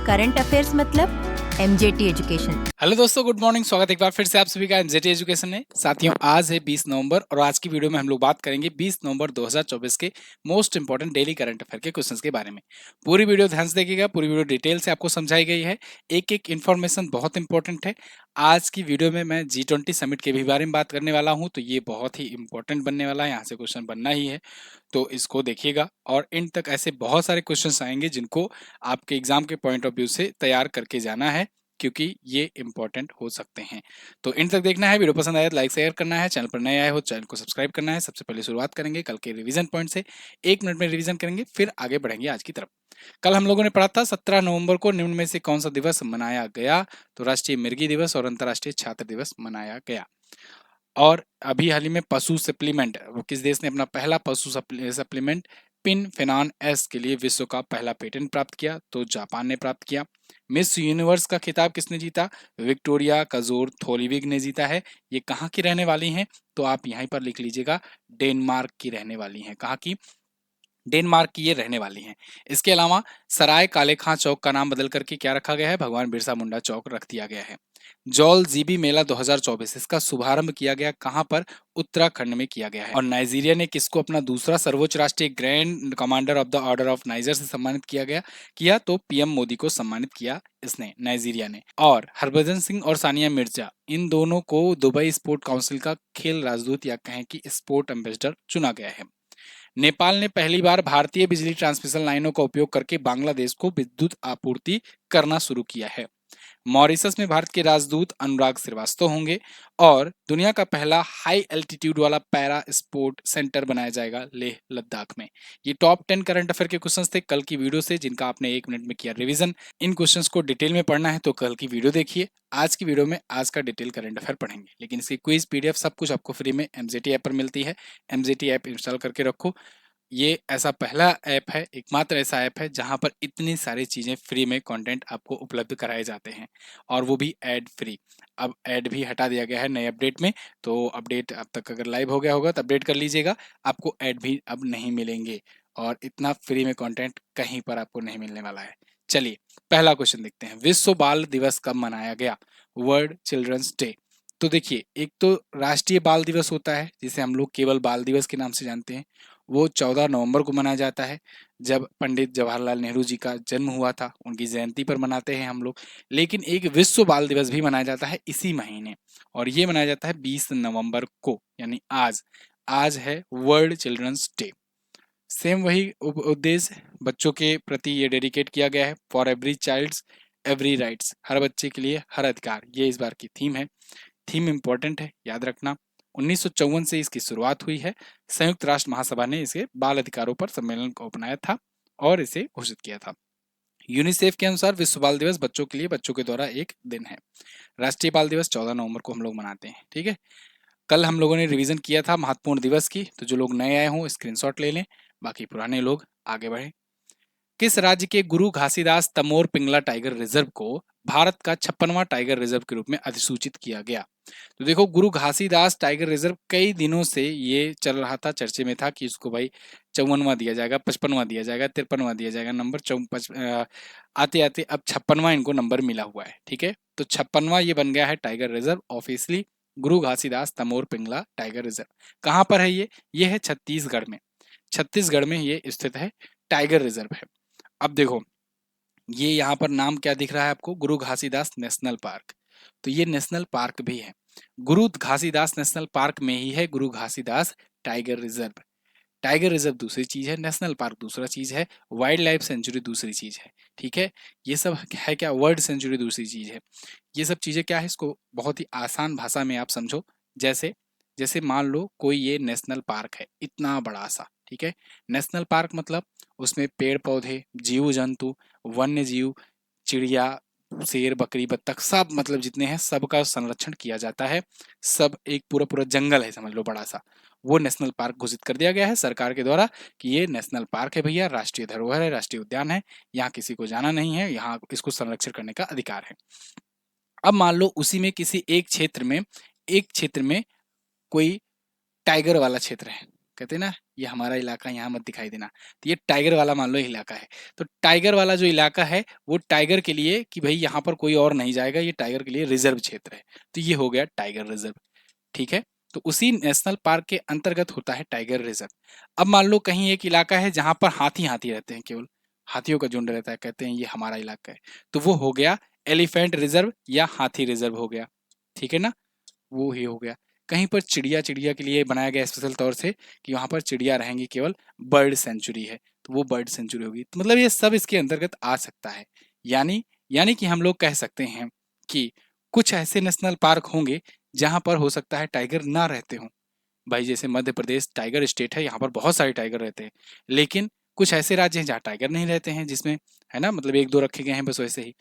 Current affairs मतलब MJT education. Hello दोस्तों, good morning. स्वागत है एक बार फिर से आप सभी का एमजेटी एजुकेशन में। साथियों, आज है 20 नवंबर और आज की वीडियो में हम लोग बात करेंगे 20 नवंबर 2024 के most important daily current affair के क्वेश्चंस के बारे में। पूरी वीडियो ध्यान से देखिएगा, पूरी वीडियो डिटेल से आपको समझाई गई है। एक एक इन्फॉर्मेशन बहुत इंपॉर्टेंट है। आज की वीडियो में मैं G20 समिट के भी बारे में बात करने वाला हूँ, तो ये बहुत ही इंपॉर्टेंट बनने वाला है। यहाँ से क्वेश्चन बनना ही है, तो इसको देखिएगा और इन तक ऐसे बहुत सारे क्वेश्चंस आएंगे जिनको आपके एग्जाम के पॉइंट ऑफ व्यू से तैयार करके जाना है, क्योंकि ये इंपॉर्टेंट हो सकते हैं। तो इन तक देखना है। वीडियो पसंद आया तो लाइक शेयर करना है। चैनल पर नए आए हो चैनल को सब्सक्राइब करना है। सबसे पहले शुरुआत करेंगे कल के रिवीजन पॉइंट से। 1 मिनट में रिवीजन करेंगे, फिर आगे बढ़ेंगे आज की तरफ। कल हम लोगों ने पढ़ा था 17 नवंबर को निम्न में से कौन सा दिवस मनाया गया। तो राष्ट्रीय मिर्गी दिवस और अंतर्राष्ट्रीय छात्र दिवस मनाया गया। और अभी हाल ही में पशु सप्लीमेंट, किस देश ने अपना पहला पशु सप्लीमेंट पिन फेनॉन एस के लिए विश्व का पहला पेटेंट प्राप्त किया। तो जापान ने प्राप्त किया। मिस यूनिवर्स का खिताब किसने जीता। विक्टोरिया कजोर थोलीविग ने जीता है। ये कहाँ की रहने वाली हैं, तो आप यहीं पर लिख लीजिएगा, डेनमार्क की रहने वाली हैं। कहाँ की, डेनमार्क की ये रहने वाली हैं। इसके अलावा सराय काले खां चौक का नाम बदल करके क्या रखा गया है, भगवान बिरसा मुंडा चौक रख दिया गया है। जॉल जीबी मेला 2024, इसका शुभारंभ किया गया कहां पर, उत्तराखंड में किया गया है। और नाइजीरिया ने किसको अपना दूसरा सर्वोच्च राष्ट्रीय grand commander of the order of niger से सम्मानित किया तो पीएम मोदी को सम्मानित किया इसने, नाइजीरिया ने। और हरभजन सिंह और सानिया मिर्जा, इन दोनों को दुबई स्पोर्ट काउंसिल का खेल राजदूत या कहें कि स्पोर्ट एम्बेसडर चुना गया है। नेपाल ने पहली बार भारतीय बिजली ट्रांसमिशन लाइनों का उपयोग करके बांग्लादेश को विद्युत आपूर्ति करना शुरू किया है। मॉरिशस में भारत के राजदूत अनुराग श्रीवास्तव होंगे। और दुनिया का पहला हाई एल्टीट्यूड वाला पैरा स्पोर्ट सेंटर बनाया जाएगा लेह लद्दाख में। ये टॉप 10 करंट अफेयर के क्वेश्चंस थे कल की वीडियो से, जिनका आपने 1 मिनट में किया रिवीजन। इन क्वेश्चंस को डिटेल में पढ़ना है तो कल की वीडियो देखिए। आज की वीडियो में आज का डिटेल करंट अफेयर पढ़ेंगे, लेकिन इसकी क्विज पीडीएफ सब कुछ आपको फ्री में एमजेटी ऐप पर मिलती है। एमजेटी ऐप इंस्टॉल करके रखो। ये ऐसा पहला ऐप है, एकमात्र ऐसा ऐप है जहां पर इतनी सारी चीजें फ्री में कंटेंट आपको उपलब्ध कराए जाते हैं, और वो भी ऐड फ्री। अब ऐड भी हटा दिया गया है नए अपडेट में, तो अपडेट अब तक अगर लाइव हो गया होगा तो अपडेट कर लीजिएगा। आपको ऐड भी अब नहीं मिलेंगे, और इतना फ्री में कंटेंट कहीं पर आपको नहीं मिलने वाला है। चलिए पहला क्वेश्चन देखते हैं। विश्व बाल दिवस कब मनाया गया, वर्ल्ड चिल्ड्रंस डे। तो देखिए, एक तो राष्ट्रीय बाल दिवस होता है जिसे हम लोग केवल बाल दिवस के नाम से जानते हैं। वो 14 नवंबर को मनाया जाता है, जब पंडित जवाहरलाल नेहरू जी का जन्म हुआ था, उनकी जयंती पर मनाते हैं हम लोग। लेकिन एक विश्व बाल दिवस भी मनाया जाता है इसी महीने, और ये मनाया जाता है 20 नवंबर को, यानी आज। आज है वर्ल्ड चिल्ड्रंस डे। सेम वही उद्देश्य, बच्चों के प्रति ये डेडिकेट किया गया है। For every child's every rights, हर बच्चे के लिए हर अधिकार, ये इस बार की थीम है। थीम इंपॉर्टेंट है, याद रखना। 1954 से इसकी शुरुआत हुई है। संयुक्त राष्ट्र महासभा ने इसे बाल अधिकारों पर सम्मेलन को अपनाया था और इसे घोषित किया था। यूनिसेफ के अनुसार विश्व बाल दिवस बच्चों के लिए बच्चों के द्वारा एक दिन है। राष्ट्रीय बाल दिवस 14 नवंबर को हम लोग मनाते हैं, ठीक है। कल हम लोगों ने रिवीजन किया था महत्वपूर्ण दिवस की, तो जो लोग नए आए हों स्क्रीनशॉट ले लें, बाकी पुराने लोग आगे बढ़े। किस राज्य के गुरु घासीदास तमोर पिंगला टाइगर रिजर्व को भारत का 56वां टाइगर रिजर्व के रूप में अधिसूचित किया गया। तो देखो, गुरु घासीदास टाइगर रिजर्व कई दिनों से ये चल रहा था, चर्चे में था कि इसको भाई 54वां दिया जाएगा, 55वां दिया जाएगा, 53वां दिया जाएगा नंबर। आते आते अब 56वां इनको नंबर मिला हुआ है, ठीक है। तो 56वां ये बन गया है टाइगर रिजर्व ऑफिशियली, गुरु घासीदास तमोर पिंगला टाइगर रिजर्व। कहाँ पर है ये है छत्तीसगढ़ में। छत्तीसगढ़ में ये स्थित है, टाइगर रिजर्व है। अब देखो, ये यहाँ पर नाम क्या दिख रहा है आपको, गुरु घासीदास नेशनल पार्क। तो ये नेशनल पार्क भी है। गुरु घासीदास नेशनल पार्क में ही है गुरु Ghasidas tiger reserve. Tiger reserve दूसरी चीज है, नेशनल पार्क दूसरा चीज है, वाइल्ड लाइफ सेंचुरी दूसरी चीज है, ठीक है। ये सब है क्या, वर्ल्ड सेंचुरी दूसरी चीज है। ये सब चीजें क्या है, इसको बहुत ही आसान भाषा में आप समझो। जैसे जैसे मान लो कोई ये नेशनल पार्क है इतना बड़ा सा, ठीक है। नेशनल पार्क मतलब उसमें पेड़ पौधे, जीव जंतु, वन्य जीव, चिड़िया, शेर बकरी बत्तख, सब मतलब जितने हैं सबका संरक्षण किया जाता है। सब एक पूरा पूरा जंगल है समझ लो, बड़ा सा। वो नेशनल पार्क घोषित कर दिया गया है सरकार के द्वारा कि ये नेशनल पार्क है भैया, राष्ट्रीय धरोहर है, राष्ट्रीय उद्यान है, यहाँ किसी को जाना नहीं है, यहाँ इसको संरक्षण करने का अधिकार है। अब मान लो उसी में किसी एक क्षेत्र में कोई टाइगर वाला क्षेत्र है, कहते हैं ना ये हमारा इलाका, यहाँ मत दिखाई देना। तो ये टाइगर वाला मान लो इलाका है। तो टाइगर वाला जो इलाका है वो टाइगर के लिए कि भाई यहाँ पर कोई और नहीं जाएगा, ये टाइगर के लिए रिजर्व क्षेत्र है। तो ये हो गया टाइगर रिजर्व, ठीक है। तो उसी नेशनल पार्क के अंतर्गत होता है टाइगर रिजर्व। अब मान लो कहीं एक इलाका है जहां पर हाथी हाथी रहते हैं, केवल हाथियों का झुंड रहता है, कहते हैं ये हमारा इलाका है, तो वो हो गया एलिफेंट रिजर्व या हाथी रिजर्व हो गया, ठीक है ना, वो ही हो गया। कहीं पर चिड़िया चिड़िया के लिए बनाया गया स्पेशल तौर से कि वहां पर चिड़िया रहेंगी, केवल बर्ड सेंचुरी है, तो वो बर्ड सेंचुरी होगी। तो मतलब ये सब इसके अंतर्गत आ सकता है। यानी यानी कि हम लोग कह सकते हैं कि कुछ ऐसे नेशनल पार्क होंगे जहां पर हो सकता है टाइगर ना रहते हों। भाई जैसे मध्य प्रदेश टाइगर स्टेट है, यहाँ पर बहुत सारे टाइगर रहते हैं, लेकिन कुछ ऐसे राज्य हैं जहाँ टाइगर नहीं रहते हैं, जिसमें है ना, मतलब एक दो रखे गए हैं बस वैसे ही।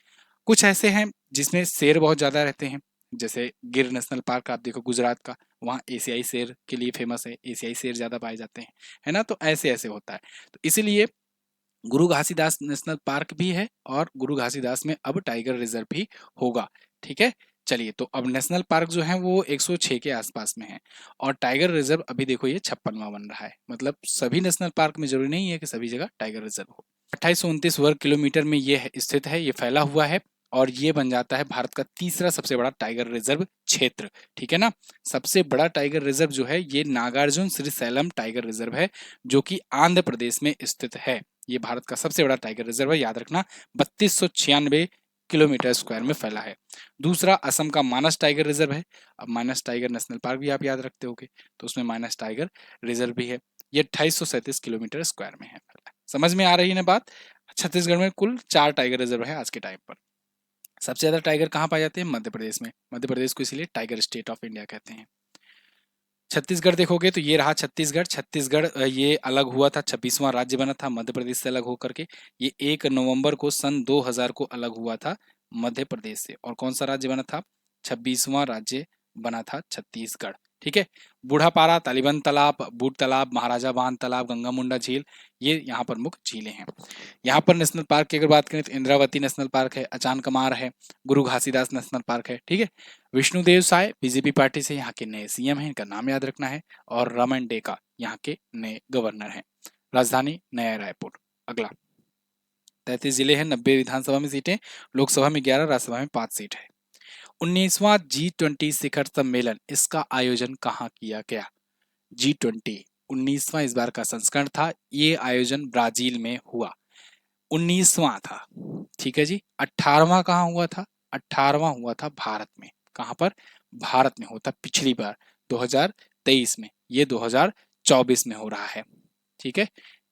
कुछ ऐसे हैं जिसमें शेर बहुत ज़्यादा रहते हैं, जैसे गिर नेशनल पार्क आप देखो गुजरात का, वहाँ एशियाई शेर के लिए फेमस है, एशियाई शेर ज़्यादा पाए जाते हैं, है ना। तो ऐसे ऐसे होता है। तो इसीलिए गुरु घासीदास नेशनल पार्क भी है और गुरु घासीदास में अब टाइगर रिजर्व भी होगा, ठीक है। चलिए, तो अब नेशनल पार्क जो है वो 106 के आसपास में है और टाइगर रिजर्व अभी देखो ये 56वां बन रहा है। मतलब सभी नेशनल पार्क में जरूरी नहीं है कि सभी जगह टाइगर रिजर्व हो। 2829 वर्ग किलोमीटर में ये स्थित है, ये फैला हुआ है और ये बन जाता है भारत का तीसरा सबसे बड़ा टाइगर रिजर्व क्षेत्र, ठीक है ना। सबसे बड़ा टाइगर रिजर्व जो है ये नागार्जुन श्रीशैलम टाइगर रिजर्व है, जो कि आंध्र प्रदेश में स्थित है। ये भारत का सबसे बड़ा टाइगर रिजर्व है, याद रखना, 3296 किलोमीटर स्क्वायर में फैला है। दूसरा असम का मानस टाइगर रिजर्व है। अब मानस टाइगर नेशनल पार्क भी आप याद रखते होगे, तो उसमें मानस टाइगर रिजर्व भी है। ये 2837 किलोमीटर स्क्वायर में है फैला। समझ में आ रही है ना बात। छत्तीसगढ़ में कुल 4 टाइगर रिजर्व है आज के टाइम पर। सबसे ज्यादा टाइगर कहाँ पाए जाते हैं? मध्य प्रदेश में। मध्य प्रदेश को इसीलिए टाइगर स्टेट ऑफ इंडिया कहते हैं। छत्तीसगढ़ देखोगे तो ये रहा छत्तीसगढ़। छत्तीसगढ़ ये अलग हुआ था, 26वां राज्य बना था मध्य प्रदेश से अलग होकर के। ये 1 नवंबर को सन 2000 को अलग हुआ था मध्य प्रदेश से। और कौन सा राज्य बना था? 26वां राज्य बना था छत्तीसगढ़, ठीक है। बूढ़ापारा, तालीबंद तालाब, बूट तालाब, महाराजा बांध तालाब, गंगा मुंडा झील, ये यहाँ प्रमुख झीलें हैं। यहाँ पर नेशनल पार्क की अगर बात करें तो इंद्रावती नेशनल पार्क है, अचान कमार है, गुरु घासीदास नेशनल पार्क है, ठीक है। विष्णुदेव साय बीजेपी पार्टी से यहाँ के नए सीएम हैं, इनका नाम याद रखना है। और रमन डेका यहाँ के नए गवर्नर हैं। राजधानी नया रायपुर। अगला 33 जिले हैं, 90 विधानसभा में सीटें, लोकसभा में 11, राज्यसभा में 5 सीट है। 19वां G20 शिखर सम्मेलन, इसका आयोजन कहाँ किया गया? G20 19वां इस बार का संस्करण था। ये आयोजन ब्राजील में हुआ। 19वां था, ठीक है जी। 18वां कहाँ हुआ था? 18वां हुआ था भारत में। कहाँ पर? भारत में होता पिछली बार 2023 में, ये 2024 में हो रहा है, ठीक है।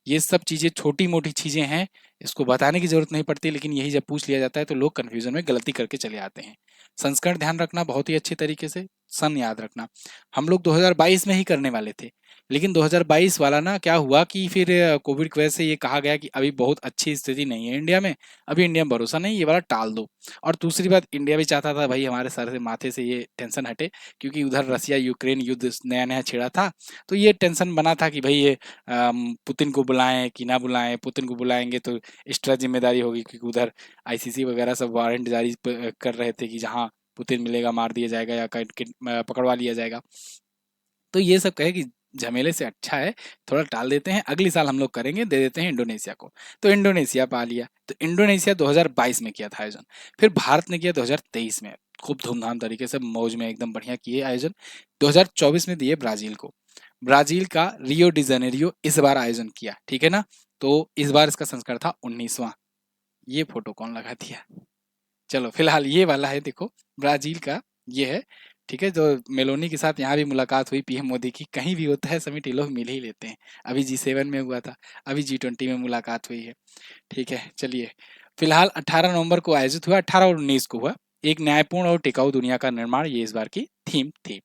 ये सब चीजें छोटी मोटी चीजें हैं, इसको बताने की जरूरत नहीं पड़ती, लेकिन यही जब पूछ लिया जाता है तो लोग कंफ्यूजन में गलती करके चले आते हैं। संस्करण ध्यान रखना बहुत ही अच्छे तरीके से, सन याद रखना। हम लोग 2022 में ही करने वाले थे, लेकिन 2022 वाला ना क्या हुआ कि फिर कोविड की वजह से ये कहा गया कि अभी बहुत अच्छी स्थिति नहीं है इंडिया में, अभी इंडिया में भरोसा नहीं, ये वाला टाल दो। और दूसरी बात, इंडिया भी चाहता था भाई हमारे सर से माथे से ये टेंशन हटे, क्योंकि उधर रसिया यूक्रेन युद्ध नया नया छिड़ा था, तो ये टेंशन बना था कि भाई ये पुतिन को बुलाएं कि ना बुलाएं। पुतिन को बुलाएंगे तो एक्स्ट्रा जिम्मेदारी होगी, क्योंकि उधर आईसीसी वगैरह सब वारंट जारी कर रहे थे कि जहाँ पुतिन मिलेगा मार दिया जाएगा या पकड़वा लिया जाएगा। तो ये सब कहे कि झमेले से अच्छा है थोड़ा टाल देते हैं, अगली साल हम लोग करेंगे, दे देते हैं इंडोनेशिया को। तो इंडोनेशिया पा लिया। तो इंडोनेशिया 2022 में किया था आयोजन, फिर भारत ने किया 2023 में, खूब धूमधाम तरीके से मौज में एकदम बढ़िया किए आयोजन। 2024 में दिए ब्राजील को। ब्राजील का रियो डी जेनेरियो इस बार आयोजन किया, ठीक है ना। तो इस बार इसका संस्करण था 19वां। ये फोटो कौन लगा दिया? चलो फिलहाल ये वाला है, देखो ब्राजील का ये है, ठीक है। जो मेलोनी के साथ यहाँ भी मुलाकात हुई पीएम मोदी की, कहीं भी होता है समिट ये लोग मिल ही लेते हैं। अभी G7 में हुआ था, अभी G20 में मुलाकात हुई है, ठीक है। चलिए फिलहाल 18 नवंबर को आयोजित हुआ, 18 और 19 को हुआ। एक न्यायपूर्ण और टिकाऊ दुनिया का निर्माण, ये इस बार की थीम थी।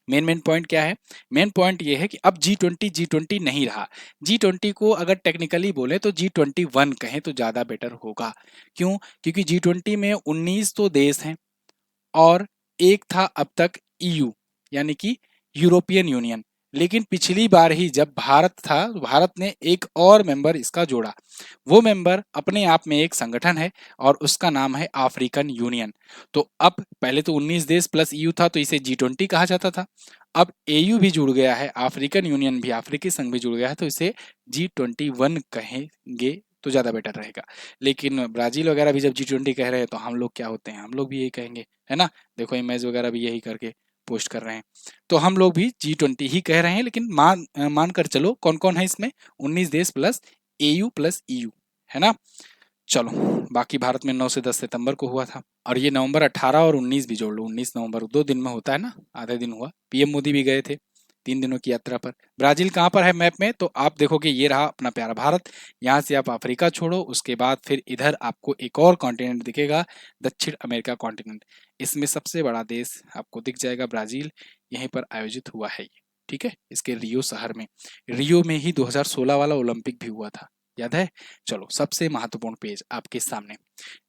मेन पॉइंट क्या है? मेन पॉइंट ये है कि अब G20 नहीं रहा। G20 को अगर टेक्निकली बोले तो G21 कहें तो ज्यादा बेटर होगा। क्यों? क्योंकि G20 में 19 तो देश हैं और एक था अब तक EU, यानी कि यूरोपियन यूनियन। लेकिन पिछली बार ही जब भारत था तो भारत ने एक और मेंबर इसका जोड़ा। वो मेंबर अपने आप में एक संगठन है और उसका नाम है अफ्रीकन यूनियन। तो अब पहले तो 19 देश प्लस ईयू था तो इसे G20 कहा जाता था। अब एयू भी जुड़ गया है, अफ्रीकन यूनियन भी, अफ्रीकी संघ भी जुड़ गया है, तो इसे G21 कहेंगे तो ज्यादा बेटर रहेगा। लेकिन ब्राजील वगैरह भी जब G20 कह रहे हैं तो हम लोग क्या होते हैं, हम लोग भी यही कहेंगे, है ना। देखो इमेज वगैरह भी यही करके पोस्ट कर रहे हैं। तो हम लोग भी G20 ही कह रहे हैं, लेकिन मान कर चलो कौन कौन है इसमें, 19 देश प्लस एयू प्लस ईयू, है ना। चलो, बाकी भारत में 9 से 10 सितंबर को हुआ था, और ये नवंबर 18 और 19 भी जोड़ लो, 19 नवंबर 2 दिन में होता है ना, आधे दिन हुआ। पीएम मोदी भी गए थे 3 दिनों की यात्रा पर। ब्राजील कहाँ पर है मैप में, तो आप देखोगे ये रहा अपना प्यारा भारत। यहाँ से आप अफ्रीका छोड़ो, उसके बाद फिर इधर आपको एक और कॉन्टिनेंट दिखेगा, दक्षिण अमेरिका कॉन्टिनेंट। इसमें सबसे बड़ा देश आपको दिख जाएगा ब्राजील, यहीं पर आयोजित हुआ है ये, ठीक है, इसके रियो शहर में। रियो में ही 2016 वाला ओलंपिक भी हुआ था, याद है। चलो, सबसे महत्वपूर्ण पेज आपके सामने,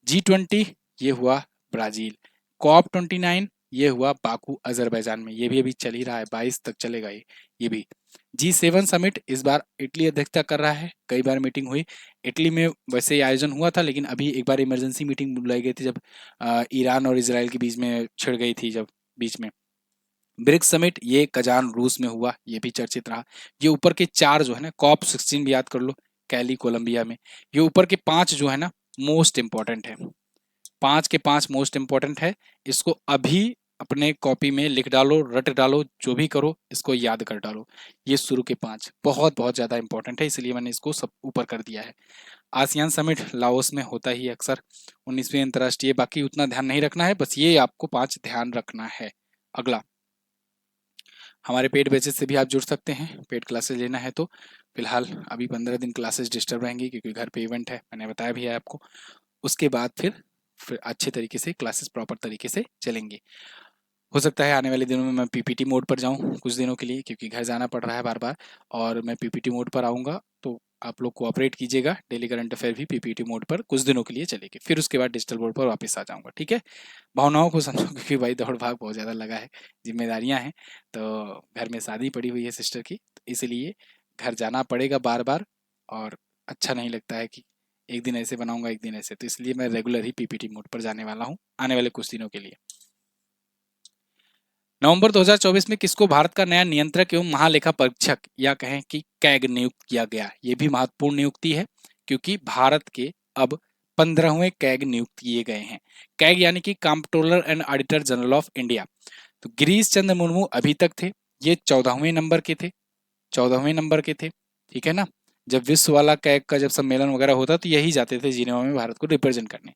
G20 ये हुआ ब्राजील, COP29 ये हुआ बाकू अजरबैजान में, ये भी अभी चल ही रहा है, 22 तक चलेगा ये भी। G7 समिट इस बार इटली अध्यक्षता कर रहा है, कई बार मीटिंग हुई इटली में, वैसे ही आयोजन हुआ था, लेकिन अभी एक बार इमरजेंसी मीटिंग बुलाई गई थी जब ईरान और इसराइल के बीच में छिड़ गई थी, जब बीच में। ब्रिक्स समिट ये कजान रूस में हुआ, ये भी चर्चित रहा। ये ऊपर के 4 जो है ना, COP16 भी याद कर लो, कैली कोलंबिया में। ये ऊपर के 5 जो है ना मोस्ट इंपॉर्टेंट है, 5 के 5 मोस्ट इंपॉर्टेंट है। इसको अभी अपने कॉपी में लिख डालो, रट डालो, जो भी करो इसको याद कर डालो। ये शुरू के 5 बहुत बहुत ज्यादा इंपॉर्टेंट है, इसलिए मैंने इसको सब ऊपर कर दिया है। आसियान समिट लाओस में होता ही अक्सर, 19वीं अंतर्राष्ट्रीय, बाकी उतना ध्यान नहीं रखना है, बस ये आपको 5 ध्यान रखना है। अगला, हमारे पेड बैचेस से भी आप जुड़ सकते हैं, पेड क्लासेस लेना है तो। फिलहाल अभी 15 दिन क्लासेस डिस्टर्ब रहेंगी क्योंकि घर पे इवेंट है, मैंने बताया भी है आपको। उसके बाद फिर अच्छे तरीके से क्लासेस प्रॉपर तरीके से चलेंगी। हो सकता है आने वाले दिनों में मैं पीपीटी मोड पर जाऊं कुछ दिनों के लिए, क्योंकि घर जाना पड़ रहा है बार बार, और मैं पीपीटी मोड पर आऊँगा, तो आप लोग कोऑपरेट कीजिएगा। डेली करंट अफेयर भी पीपीटी मोड पर कुछ दिनों के लिए चलेगी, फिर उसके बाद डिजिटल बोर्ड पर वापस आ जाऊँगा, ठीक है। भावनाओं को समझो क्योंकि भाई दौड़ भाग बहुत ज़्यादा लगा है, जिम्मेदारियाँ हैं, तो घर में शादी पड़ी हुई है सिस्टर की, तो इसलिए घर जाना पड़ेगा बार बार, और अच्छा नहीं लगता है कि एक दिन ऐसे बनाऊंगा एक दिन ऐसे, तो इसलिए मैं रेगुलर ही पीपीटी मोड पर जाने वाला हूँ आने वाले कुछ दिनों के लिए। नवंबर 2024 में किसको भारत का नया नियंत्रक एवं महालेखा परीक्षक या कहें कि कैग नियुक्त किया गया, ये भी महत्वपूर्ण नियुक्ति है, क्योंकि भारत के अब 15वें कैग नियुक्त किए गए हैं। कैग यानी कि controller and auditor general of India. तो गिरीश चंद्र मुर्मू अभी तक थे, ये 14वें नंबर के थे, 14वें नंबर के थे, ठीक है ना। जब विश्व वाला कैग का जब सम्मेलन वगैरह होता तो यही जाते थे जिनेवा में भारत को रिप्रेजेंट करने।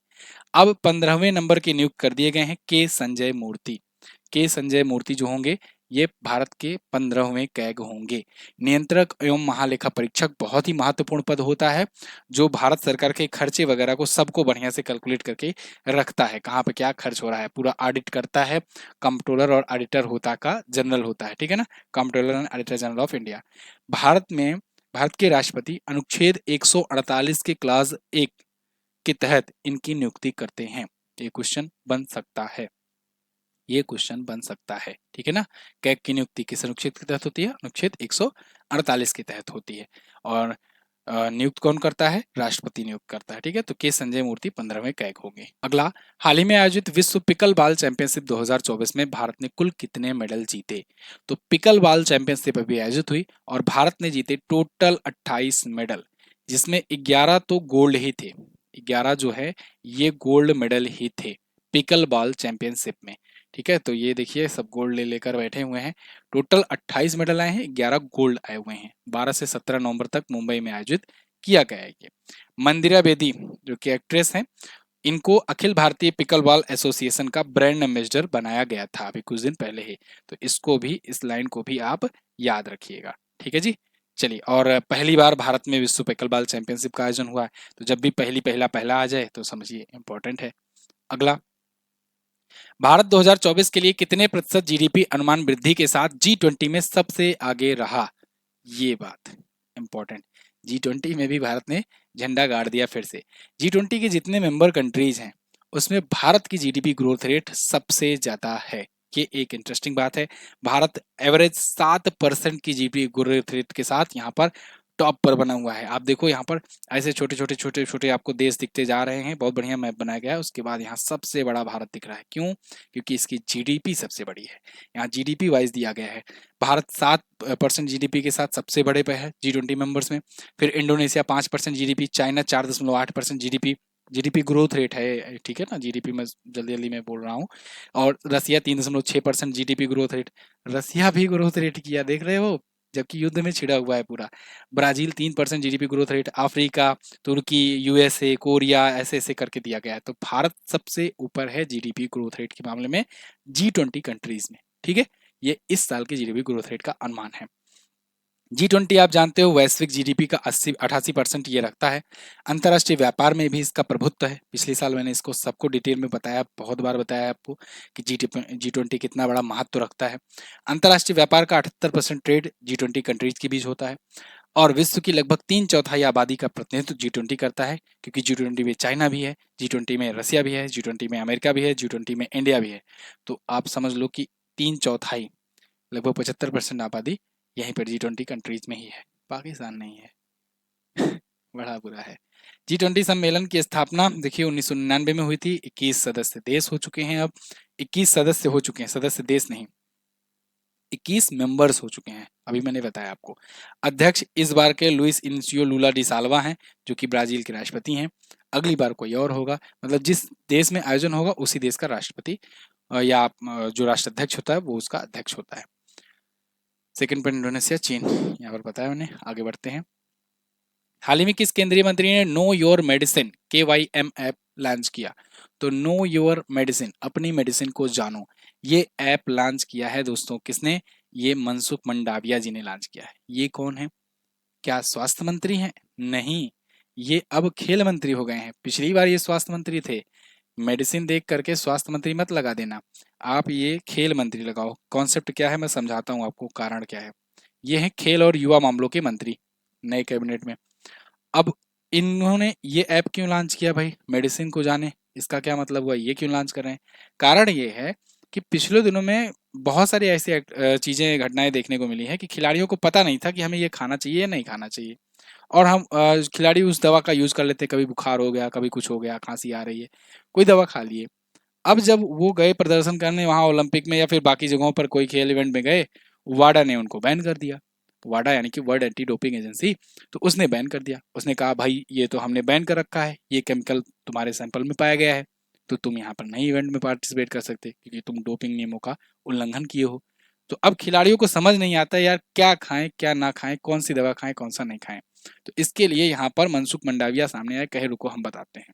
अब 15वें नंबर के नियुक्त कर दिए गए हैं के संजय मूर्ति जो होंगे, ये भारत के 15वें कैग होंगे। नियंत्रक एवं महालेखा परीक्षक बहुत ही महत्वपूर्ण पद होता है, जो भारत सरकार के खर्चे वगैरह को सबको बढ़िया से कैलकुलेट करके रखता है, कहाँ पे क्या खर्च हो रहा है, पूरा ऑडिट करता है। कंट्रोलर और ऑडिटर होता का जनरल होता है, ठीक है ना, controller and auditor general of India. Bharat के राष्ट्रपति अनुच्छेद 148 के क्लास 1 के तहत इनकी नियुक्ति करते हैं। ये क्वेश्चन बन सकता है, ये क्वेश्चन बन सकता है, ठीक है ना। कैग की नियुक्ति किस अनुच्छेद के तहत होती है, अनुच्छेद 148 के तहत होती है, और नियुक्त कौन करता है, राष्ट्रपति नियुक्त करता है, ठीक है। तो के संजय मूर्ति 15वें कैग होंगे। अगला, हाल ही में आयोजित विश्व पिकल बॉल चैंपियनशिप 2024 में भारत ने कुल कितने मेडल जीते। तो पिकल बॉल चैंपियनशिप अभी आयोजित हुई और भारत ने जीते टोटल 28 मेडल, जिसमें 11 तो गोल्ड ही थे, 11 जो है ये गोल्ड मेडल ही थे पिकल बॉल चैंपियनशिप में, ठीक है। तो ये देखिए सब गोल्ड ले लेकर बैठे हुए हैं। टोटल 28 मेडल आए हैं, 11 गोल्ड आए हुए हैं। 12 से 17 नवंबर तक मुंबई में आयोजित किया गया है ये। मंदिरा बेदी जो कि एक्ट्रेस हैं, इनको Akhil Bharatiya pickle ball association का ब्रांड एम्बेसडर बनाया गया था अभी कुछ दिन पहले ही, तो इसको भी, इस लाइन को भी आप याद रखिएगा, ठीक है जी। चलिए, और पहली बार भारत में विश्व पिकल बॉल चैंपियनशिप का आयोजन हुआ है, तो जब भी पहला आ जाए तो समझिए इंपॉर्टेंट है। अगला, भारत 2024 के लिए कितने प्रतिशत जीडीपी अनुमान वृद्धि के साथ G20 में सबसे आगे रहा, ये बात इंपॉर्टेंट। G20 में भी भारत ने झंडा गाड़ दिया फिर से। G20 के जितने मेंबर कंट्रीज हैं उसमें भारत की जीडीपी ग्रोथ रेट सबसे ज्यादा है, ये एक इंटरेस्टिंग बात है। भारत एवरेज 7% की जीडीपी ग्रोथ रेट के साथ यहाँ पर टॉप पर बना हुआ है। आप देखो यहाँ पर ऐसे छोटे छोटे आपको देश दिखते जा रहे हैं, बहुत बढ़िया मैप बनाया गया है। उसके बाद यहाँ सबसे बड़ा भारत दिख रहा है। क्यों? क्योंकि इसकी जीडीपी सबसे बड़ी है। यहाँ जीडीपी वाइज दिया गया है। भारत 7% जीडीपी के साथ सबसे बड़े पे है G20 मेंबर्स में। फिर Indonesia 5% GDP, China 4.8% GDP, GDP growth rate है, ठीक है ना, जीडीपी में जल्दी जल्दी मैं बोल रहा हूँ। और रसिया 3.6% जीडीपी ग्रोथ रेट, रसिया भी ग्रोथ रेट किया, देख रहे हो, जबकि युद्ध में छिड़ा हुआ है पूरा। Brazil 3% GDP growth rate, Africa, तुर्की, यूएसए, कोरिया, ऐसे ऐसे करके दिया गया है। तो भारत सबसे ऊपर है जीडीपी ग्रोथ रेट के मामले में G20 कंट्रीज में, ठीक है। ये इस साल के जीडीपी ग्रोथ रेट का अनुमान है। G20 आप जानते हो वैश्विक जीडीपी का 88% ये रखता है। अंतर्राष्ट्रीय व्यापार में भी इसका प्रभुत्व है। पिछले साल मैंने इसको सबको डिटेल में बताया, बहुत बार बताया आपको कि G20 कितना बड़ा महत्व रखता है। अंतर्राष्ट्रीय व्यापार का 78% ट्रेड G20 कंट्रीज के बीच होता है और विश्व की लगभग 3/4 आबादी का प्रतिनिधित्व G20 करता है, क्योंकि G20 में चाइना भी है, G20 में रसिया भी है, G20 में अमेरिका भी है, G20 में इंडिया भी है। तो आप समझ लो कि 3/4, लगभग 75% आबादी यहीं पर G20 कंट्रीज में ही है, पाकिस्तान नहीं है। बड़ा बुरा है। G20 सम्मेलन की स्थापना देखिए 1999 में हुई थी। 21 सदस्य देश हो चुके हैं, अब 21 सदस्य हो चुके हैं, सदस्य देश नहीं, 21 मेंबर्स हो चुके हैं, अभी मैंने बताया आपको। अध्यक्ष इस बार के लुइस इनिसियो लूला डी साल्वा हैं, जो कि ब्राजील के राष्ट्रपति हैं। अगली बार कोई और होगा, मतलब जिस देश में आयोजन होगा उसी देश का राष्ट्रपति या जो राष्ट्राध्यक्ष होता है वो उसका अध्यक्ष होता है। सेकंड पर इंडोनेशिया, चीन, यहाँ पर बताया मैंने। आगे बढ़ते हैं। हाल ही में किस केंद्रीय मंत्री ने know your medicine KYM app launch किया? तो नो योर मेडिसिन, अपनी मेडिसिन को जानो, ये ऐप लॉन्च किया है दोस्तों। किसने? ये मनसुख मंडाविया जी ने लॉन्च किया है। ये कौन है? क्या स्वास्थ्य मंत्री हैं? नहीं, ये अब खेल मंत्री हो गए हैं। पिछली बार ये स्वास्थ्य मंत्री थे। मेडिसिन देख करके स्वास्थ्य मंत्री मत लगा देना, आप ये खेल मंत्री लगाओ। कॉन्सेप्ट क्या है मैं समझाता हूँ आपको, कारण क्या है। ये है खेल और युवा मामलों के मंत्री नए कैबिनेट में। अब इन्होंने ये ऐप क्यों लॉन्च किया भाई? मेडिसिन को जाने, इसका क्या मतलब हुआ? ये क्यों लॉन्च कर रहे हैं? कारण ये है कि पिछले दिनों में बहुत सारी ऐसी चीजें, घटनाएं देखने को मिली है कि खिलाड़ियों को पता नहीं था कि हमें ये खाना चाहिए या नहीं खाना चाहिए, और हम खिलाड़ी उस दवा का यूज कर लेते हैं। कभी बुखार हो गया, कभी कुछ हो गया, खांसी आ रही है, कोई दवा खा लिए। अब जब वो गए प्रदर्शन करने वहां ओलंपिक में या फिर बाकी जगहों पर कोई खेल इवेंट में गए, वाडा ने उनको बैन कर दिया। वाडा यानी कि वर्ल्ड एंटी डोपिंग एजेंसी, तो उसने बैन कर दिया। उसने कहा भाई ये तो हमने बैन कर रखा है, ये केमिकल तुम्हारे सैंपल में पाया गया है, तो तुम यहाँ पर नई इवेंट में पार्टिसिपेट कर सकते, क्योंकि तुम डोपिंग नियमों का उल्लंघन किए हो। तो अब खिलाड़ियों को समझ नहीं आता यार, क्या खाएं क्या ना खाएं, कौन सी दवा खाएं कौन सा नहीं खाएं। तो इसके लिए यहाँ पर मनसुख मंडाविया सामने आए, कहे रुको हम बताते हैं,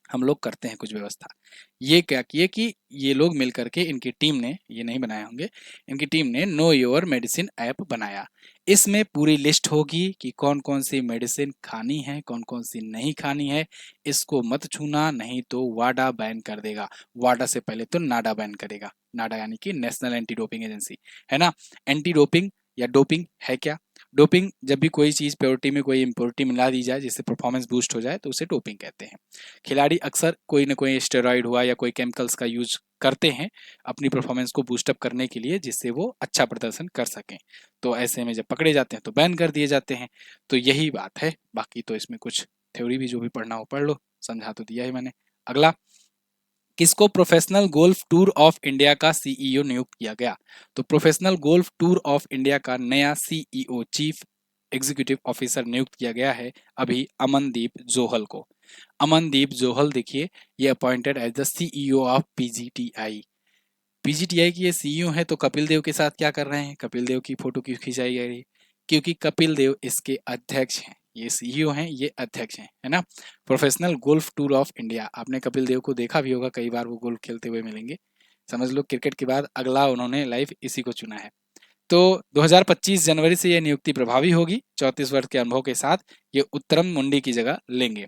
हम लोग करते हैं कुछ व्यवस्था। ये क्या किए कि ये लोग मिल करके, इनकी टीम ने, ये नहीं बनाए होंगे, इनकी टीम ने नो योर मेडिसिन ऐप बनाया। इसमें पूरी लिस्ट होगी कि कौन कौन सी मेडिसिन खानी है, कौन कौन सी नहीं खानी है। इसको मत छूना, नहीं तो वाडा बैन कर देगा। वाडा से पहले तो नाडा बैन करेगा। नाडा यानी कि नेशनल एंटी डोपिंग एजेंसी, है ना। एंटी डोपिंग या डोपिंग है क्या? डोपिंग जब भी कोई चीज प्योरिटी में कोई इम्प्योरिटी मिला दी जाए जिससे परफॉर्मेंस बूस्ट हो जाए तो उसे डोपिंग कहते हैं। खिलाड़ी अक्सर कोई ना कोई स्टेरॉइड हुआ या कोई केमिकल्स का यूज करते हैं अपनी परफॉर्मेंस को बूस्टअप करने के लिए, जिससे वो अच्छा प्रदर्शन कर सकें। तो ऐसे में जब पकड़े जाते हैं तो बैन कर दिए जाते हैं। तो यही बात है, बाकी तो इसमें कुछ थ्योरी भी जो भी पढ़ना हो पढ़ लो, समझा तो दिया ही मैंने। अगला, किसको professional golf tour of India का CEO नियुक्त किया गया? तो professional golf tour of India का नया CEO, चीफ एग्जीक्यूटिव ऑफिसर नियुक्त किया गया है अभी अमनदीप जोहल को। अमनदीप जोहल देखिए, ये appointed as the CEO of PGTI। PGTI की ये CEO है, तो कपिल देव के साथ क्या कर रहे हैं? कपिल देव की फोटो क्यों खिंचाई गई है? क्योंकि कपिल देव इसके अध्यक्ष हैं। ये CEO हैं, ये अध्यक्ष हैं, है ना। Professional golf tour of India, आपने कपिल देव को देखा भी होगा, कई बार वो गोल्फ खेलते हुए मिलेंगे। समझ लो क्रिकेट के बाद अगला उन्होंने लाइफ इसी को चुना है। तो 2025 जनवरी से यह नियुक्ति प्रभावी होगी। 34 वर्ष के अनुभव के साथ ये उत्तरम मुंडी की जगह लेंगे।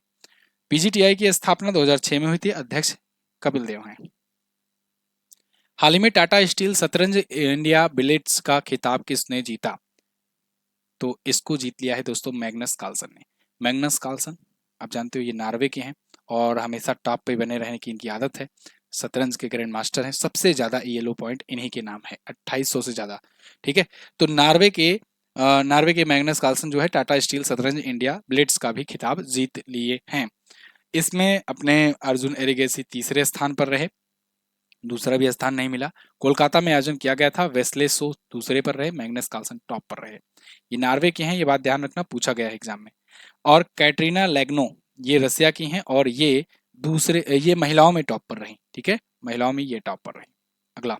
PGTI की स्थापना 2006 में हुई थी, अध्यक्ष कपिल देव हैं। हाल ही में टाटा स्टील शतरंज इंडिया बिलिट्स का खिताब किसने जीता? तो इसको जीत लिया है दोस्तों मैग्नस कार्लसन ने। मैग्नस कार्लसन आप जानते हो ये नॉर्वे के हैं और हमेशा टॉप पे बने रहने की इनकी आदत है। शतरंज के ग्रैंड मास्टर हैं, सबसे ज्यादा येलो पॉइंट इन्हीं के नाम है, 2800 से ज्यादा। ठीक है, तो नार्वे के मैग्नस कार्लसन जो है टाटा स्टील शतरंज इंडिया ब्लिट्स का भी खिताब जीत लिए हैं। इसमें अपने अर्जुन एरिगेसी तीसरे स्थान पर रहे, दूसरा भी स्थान नहीं मिला। कोलकाता में आयोजन किया गया था, वेस्ले सो दूसरे पर रहे, मैग्नस कार्लसन टॉप पर रहे। ये नार्वे के हैं, ये बात ध्यान रखना, पूछा गया है एग्जाम में। और कैटरीना लेग्नो ये रसिया की हैं और ये महिलाओं में टॉप पर रही। ठीक है, महिलाओं में ये टॉप पर रही। अगला,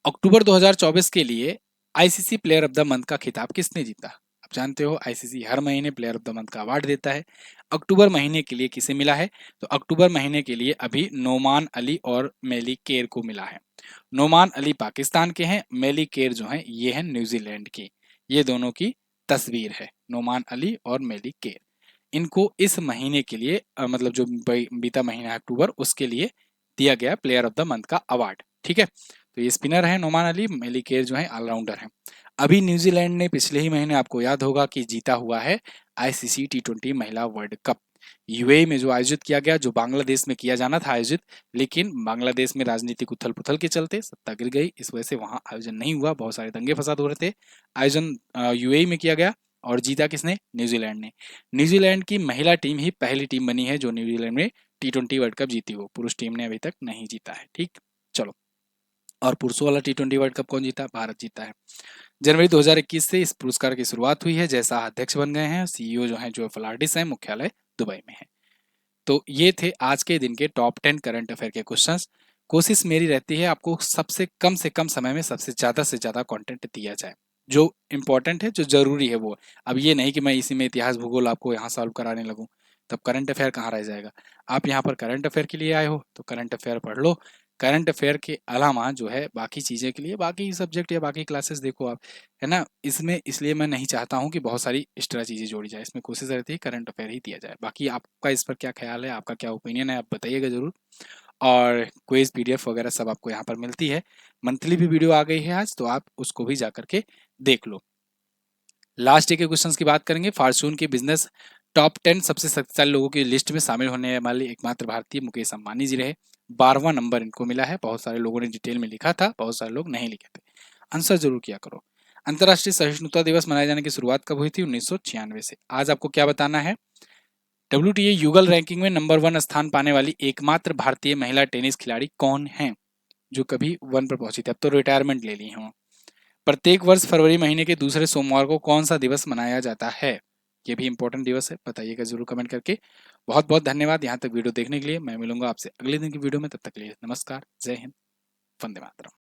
अक्टूबर 2024 के लिए ICC player of the month का खिताब किसने जीता? आप जानते हो आईसीसी हर महीने प्लेयर ऑफ द मंथ का अवार्ड देता है। अक्टूबर महीने के लिए किसे मिला है? तो अक्टूबर महीने के लिए अभी नोमान अली और मेली केर को मिला है। नोमान अली पाकिस्तान के हैं, मेली केर जो हैं ये हैं न्यूजीलैंड की। ये दोनों की तस्वीर है, नोमान अली और मेली केर। इनको इस महीने के लिए मतलब जो बीता महीना है अक्टूबर, उसके लिए दिया गया प्लेयर ऑफ द मंथ का अवार्ड। ठीक है, तो ये स्पिनर है नोमान अली, मेली केर जो है ऑलराउंडर हैं। अभी न्यूजीलैंड ने पिछले ही महीने आपको याद होगा कि जीता हुआ है आईसीसी T20 महिला वर्ल्ड कप, यूएई में जो आयोजित किया गया, जो बांग्लादेश में किया जाना था आयोजित, लेकिन बांग्लादेश में राजनीतिक उथल पुथल के चलते सत्ता गिर गई, इस वजह से वहां आयोजन नहीं हुआ, बहुत सारे दंगे फसाद हो रहे थे। आयोजन यूएई में किया गया और जीता किसने? न्यूजीलैंड ने। न्यूजीलैंड की महिला टीम ही पहली टीम बनी है जो न्यूजीलैंड में T20 वर्ल्ड कप जीती हो, पुरुष टीम ने अभी तक नहीं जीता है। ठीक, चलो, और पुरुषों वाला T20 वर्ल्ड कप कौन जीता? भारत जीता है। जनवरी 2021 से इस पुरस्कार की शुरुआत हुई है, जैसा अध्यक्ष बन गए हैं, सीईओ जो हैं जो फलार्डिस हैं, मुख्यालय दुबई में है। तो ये थे आज के दिन के टॉप 10 करंट अफेयर के क्वेश्चंस। कोशिश मेरी रहती है आपको सबसे कम समय में सबसे से ज्यादा कंटेंट दिया जाए, जो इंपॉर्टेंट है, जो जरूरी है वो। अब ये नहीं कि मैं इसी में इतिहास भूगोल आपको यहाँ सॉल्व कराने लगूं, तब करंट अफेयर कहाँ रह जाएगा। आप यहाँ पर करंट अफेयर के लिए आए हो तो करंट अफेयर पढ़ लो। करंट अफेयर के अलावा जो है बाकी चीज़ें के लिए बाकी सब्जेक्ट या बाकी क्लासेस देखो आप, है ना। इसमें इसलिए मैं नहीं चाहता हूँ कि बहुत सारी एक्स्ट्रा चीज़ें जोड़ी जाए, इसमें कोशिश रहती है करंट अफेयर ही दिया जाए। बाकी आपका इस पर क्या ख्याल है, आपका क्या ओपिनियन है, आप बताइएगा जरूर। और क्विज पीडीएफ वगैरह सब आपको यहाँ पर मिलती है। मंथली भी वीडियो आ गई है आज, तो आप उसको भी जा करके देख लो। लास्ट डे के क्वेश्चंस की बात करेंगे। फॉर्च्यून के बिजनेस टॉप 10 सबसे शक्तिशाली लोगों की लिस्ट में शामिल होने वाले एकमात्र भारतीय मुकेश अंबानी जी रहे। 12वां नंबर इनको मिला है। बहुत सारे लोगों ने डिटेल में लिखा था, बहुत सारे लोग नहीं लिखे थे। आंसर जरूर किया करो। अंतर्राष्ट्रीय सहिष्णुता दिवस मनाए जाने की शुरुआत कब हुई थी? 1996 से। आज आपको क्या बताना है? WTA युगल रैंकिंग में नंबर 1 स्थान पाने वाली एकमात्र भारतीय महिला टेनिस खिलाड़ी कौन है जो कभी 1 पर पहुंची थी? अब तो रिटायरमेंट ले ली है। प्रत्येक वर्ष फरवरी महीने के दूसरे सोमवार को कौन सा दिवस मनाया जाता है? ये भी इंपॉर्टेंट दिवस है, बताइएगा जरूर कमेंट करके। बहुत बहुत धन्यवाद यहाँ तक वीडियो देखने के लिए। मैं मिलूंगा आपसे अगले दिन की वीडियो में, तब तक के लिए नमस्कार, जय हिंद, वंदे मातरम।